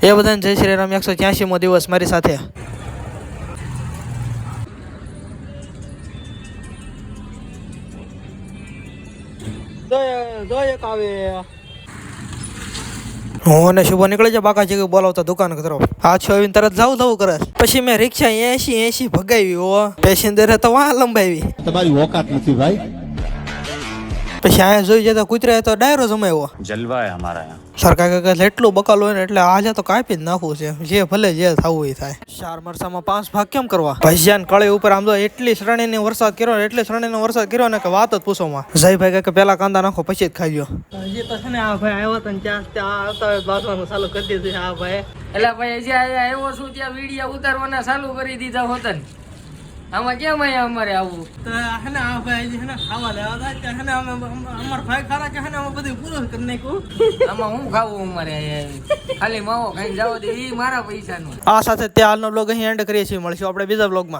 એ બધાને જય શ્રી રામ 183મો દિવસ મારી સાથે. હું અને શુભ નીકળી જાય બાકા જગ્યાએ બોલાવતા દુકાન તરફ. પાછો આવીને તરત જાવ કરે. પછી મેં રિક્ષા 80 ભગાવી હો. પેસેન્જર તો વાહ લંબાવી. તમારી ઓકાત નથી ભાઈ. પછી અહીંયા જોઈ જતા કૂતરા તો ડાયરો જમાવ્યો. જલવા હે હમારા યહાં. સરકાર કે એટલું બકાલ હોય ને એટલે આજે તો કાપી જ નાખવું છે. જે ભલે જે થવું એ થાય. 4 મરસામાં 5 ભાગ કેમ કરવા? ભજીયાન કળી ઉપર આમ તો એટલી શ્રેણીનો વરસાદ કર્યો ને કે વાત જ પૂછોમાં. જયભાઈ કે પેલા કાંદા નાખો પછી જ ખાઈ લો. હજી તો છે ને આ ભાઈ આવ્યો તો ત્યાં આવતા બાંધવાનું ચાલુ કરી દીધું છે આ ભાઈ. એટલે ભાઈ હજી આવ્યો છું ત્યાં વિડીયો ઉતારવાના ચાલુ કરી દીધા હોતા ને. આમાં કેમ અહીંયા અમારે આવવું? તો હે ને આ ભાઈ હજી હે ને ખાવા લેવા હતા ત્યાં હે ને અમાર ભાઈ ખારા કે હે ને અમે બધું પૂરું કરી નાખ્યું. આમાં હું ખાવું અમારે ખાલી માવો ખાઈ જાવ દે એ મારા પૈસાનો. આ સાથે ત્યારનો બ્લોગ અહીં એન્ડ કરીએ છીએ. મળશું આપણે બીજા બ્લોગમાં.